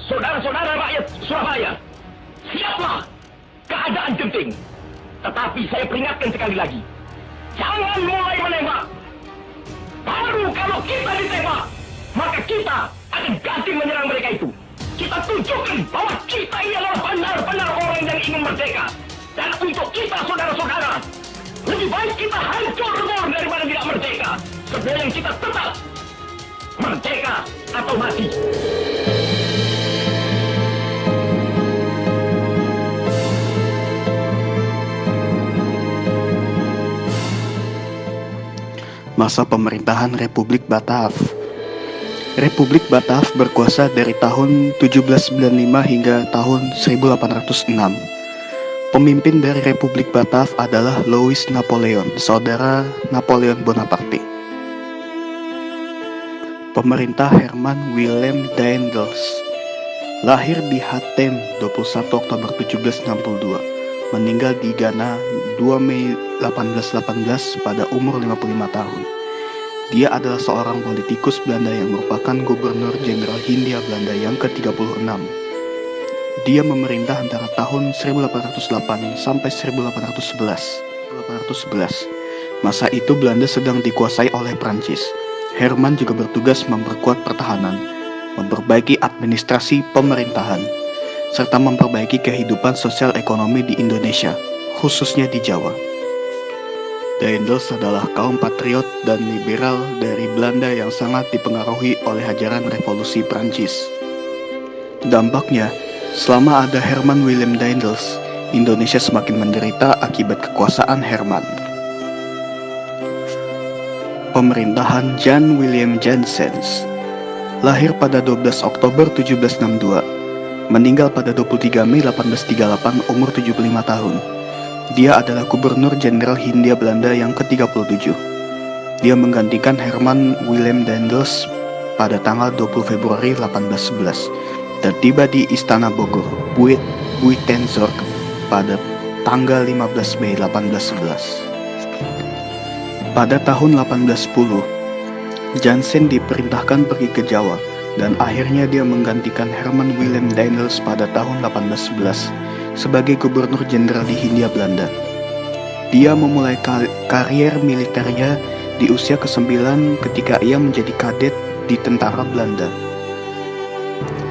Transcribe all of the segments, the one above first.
Saudara-saudara rakyat Surabaya, siaplah, keadaan genting. Tetapi saya peringatkan sekali lagi, jangan mulai menembak. Baru kalau kita ditembak, maka kita akan ganti menyerang mereka itu. Kita tunjukkan bahwa kita ini adalah benar-benar orang yang ingin merdeka. Dan untuk kita, saudara-saudara, lebih baik kita hancur lebur daripada tidak merdeka. Sebelum kita tetap merdeka atau mati. Masa pemerintahan Republik Batav. Republik Batav berkuasa dari tahun 1795 hingga tahun 1806. Pemimpin dari Republik Batav adalah Louis Napoleon, saudara Napoleon Bonaparte. Pemerintah Herman Willem Daendels. Lahir di Hatem 21 Oktober 1762. Meninggal di Ghana 2 Mei 1818 pada umur 55 tahun. Dia adalah seorang politikus Belanda yang merupakan Gubernur Jenderal Hindia Belanda yang ke-36. Dia memerintah antara tahun 1808 sampai 1811. Masa itu Belanda sedang dikuasai oleh Prancis. Herman juga bertugas memperkuat pertahanan, memperbaiki administrasi pemerintahan, serta memperbaiki kehidupan sosial ekonomi di Indonesia, khususnya di Jawa. Daendels adalah kaum patriot dan liberal dari Belanda yang sangat dipengaruhi oleh ajaran revolusi Prancis. Dampaknya, selama ada Herman Willem Daendels, Indonesia semakin menderita akibat kekuasaan Herman. Pemerintahan Jan Willem Janssens. Lahir pada 12 Oktober 1762, meninggal pada 23 Mei 1838 umur 75 tahun. Dia adalah Gubernur Jenderal Hindia Belanda yang ke-37. Dia menggantikan Herman Willem Daendels pada tanggal 20 Februari 1811 dan tiba di Istana Bogor, Buitenzorg pada tanggal 15 Mei 1811. Pada tahun 1810, Jansen diperintahkan pergi ke Jawa dan akhirnya dia menggantikan Herman Willem Daendels pada tahun 1811 sebagai Gubernur Jenderal di Hindia Belanda. Dia memulai karier militernya di usia ke-9 ketika ia menjadi kadet di tentara Belanda.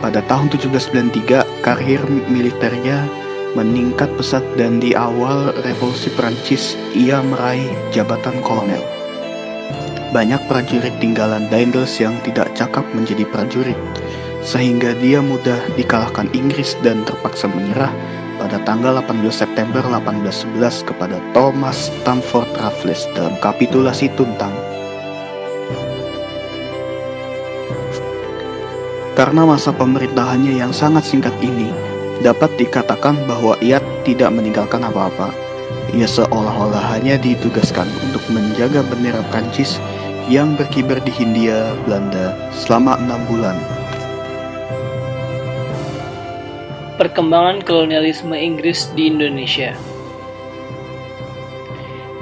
Pada tahun 1793, karier militernya meningkat pesat dan di awal revolusi Prancis ia meraih jabatan kolonel. Banyak prajurit tinggalan Daendels yang tidak cakap menjadi prajurit, sehingga dia mudah dikalahkan Inggris dan terpaksa menyerah pada tanggal 18 September 1811 kepada Thomas Stamford Raffles dalam kapitulasi Tuntang. Karena masa pemerintahannya yang sangat singkat ini, dapat dikatakan bahwa ia tidak meninggalkan apa-apa. Ia seolah-olah hanya ditugaskan untuk menjaga bendera Prancis yang berkibar di Hindia Belanda selama 6 bulan. Perkembangan kolonialisme Inggris di Indonesia.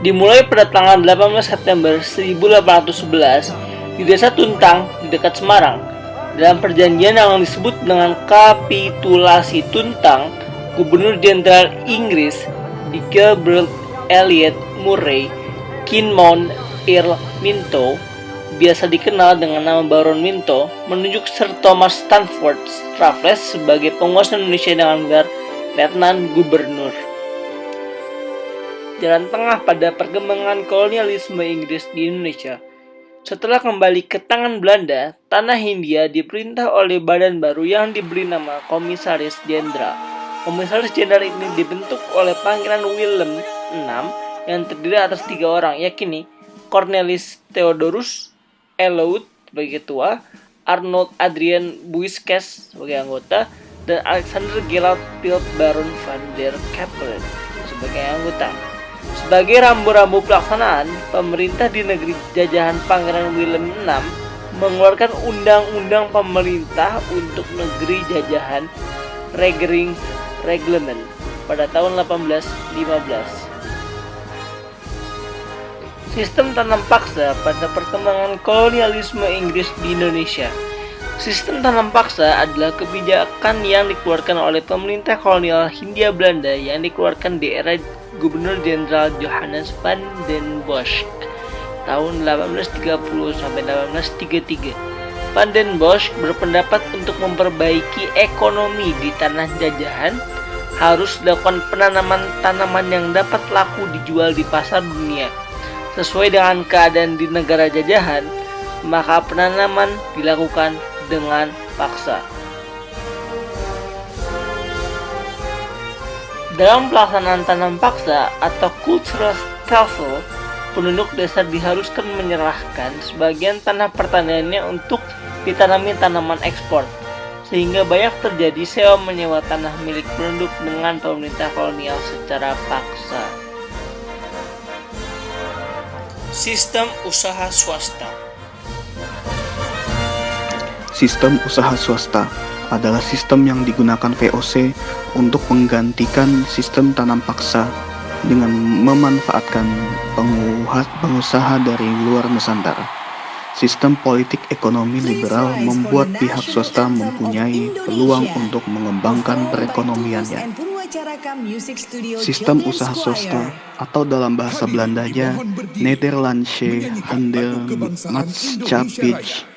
Dimulai pada tanggal 18 September 1811 di desa Tuntang di dekat Semarang. Dalam perjanjian yang disebut dengan Kapitulasi Tuntang, Gubernur Jenderal Inggris Gilbert Elliot Murray Kinmont Earl Minto, biasa dikenal dengan nama Baron Minto, menunjuk Sir Thomas Stamford Raffles sebagai penguasa Indonesia dengan gelar Letnan Gubernur. Jalan tengah pada perkembangan kolonialisme Inggris di Indonesia. Setelah kembali ke tangan Belanda, tanah Hindia diperintah oleh badan baru yang diberi nama Komisaris Jenderal. Komisaris Jenderal ini dibentuk oleh Pangeran Willem VI yang terdiri atas 3 orang, yakni Cornelis Theodorus Elout sebagai ketua, Arnold Adrian Buiskes sebagai anggota, dan Alexander Gerald Pilt Baron van der Capellen sebagai anggota. Sebagai rambu-rambu pelaksanaan, pemerintah di negeri jajahan Pangeran Willem VI mengeluarkan undang-undang pemerintah untuk negeri jajahan Regeringsreglement pada tahun 1815. Sistem tanam paksa pada perkembangan kolonialisme Inggris di Indonesia. Sistem tanam paksa adalah kebijakan yang dikeluarkan oleh pemerintah kolonial Hindia Belanda yang dikeluarkan di era Gubernur Jenderal Johannes van den Bosch tahun 1830 sampai 1833. Van den Bosch berpendapat untuk memperbaiki ekonomi di tanah jajahan harus dilakukan penanaman tanaman yang dapat laku dijual di pasar dunia. Sesuai dengan keadaan di negara jajahan, maka penanaman dilakukan dengan paksa. Dalam pelaksanaan tanam paksa atau cultural castle, penduduk desa diharuskan menyerahkan sebagian tanah pertaniannya untuk ditanami tanaman ekspor, sehingga banyak terjadi sewa menyewa tanah milik penduduk dengan pemerintah kolonial secara paksa. Sistem usaha swasta. Sistem usaha swasta adalah sistem yang digunakan VOC untuk menggantikan sistem tanam paksa dengan memanfaatkan pengusaha dari luar Nusantara. Sistem politik ekonomi liberal membuat pihak swasta mempunyai peluang untuk mengembangkan perekonomiannya. Sistem usaha swasta atau dalam bahasa Belandanya Nederlandse Handelsmaatschappij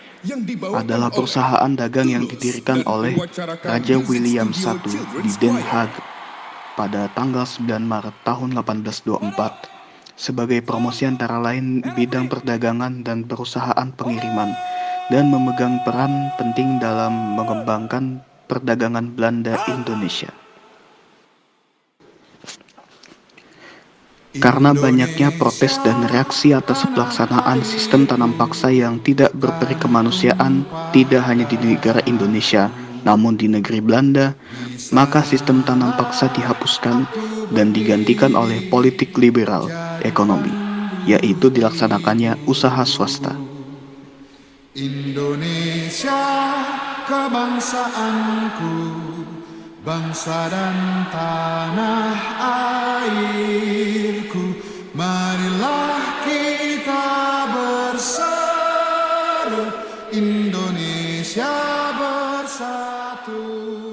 adalah perusahaan dagang yang didirikan oleh Raja William I di Den Haag pada tanggal 9 Maret tahun 1824 sebagai promosi antara lain bidang perdagangan dan perusahaan pengiriman dan memegang peran penting dalam mengembangkan perdagangan Belanda Indonesia. Karena banyaknya protes dan reaksi atas pelaksanaan sistem tanam paksa yang tidak berperi kemanusiaan tidak hanya di negara Indonesia, namun di negeri Belanda, maka sistem tanam paksa dihapuskan dan digantikan oleh politik liberal ekonomi, yaitu dilaksanakannya usaha swasta. Indonesia kebangsaanku, bangsa dan tanah airku, marilah kita bersatu, Indonesia bersatu.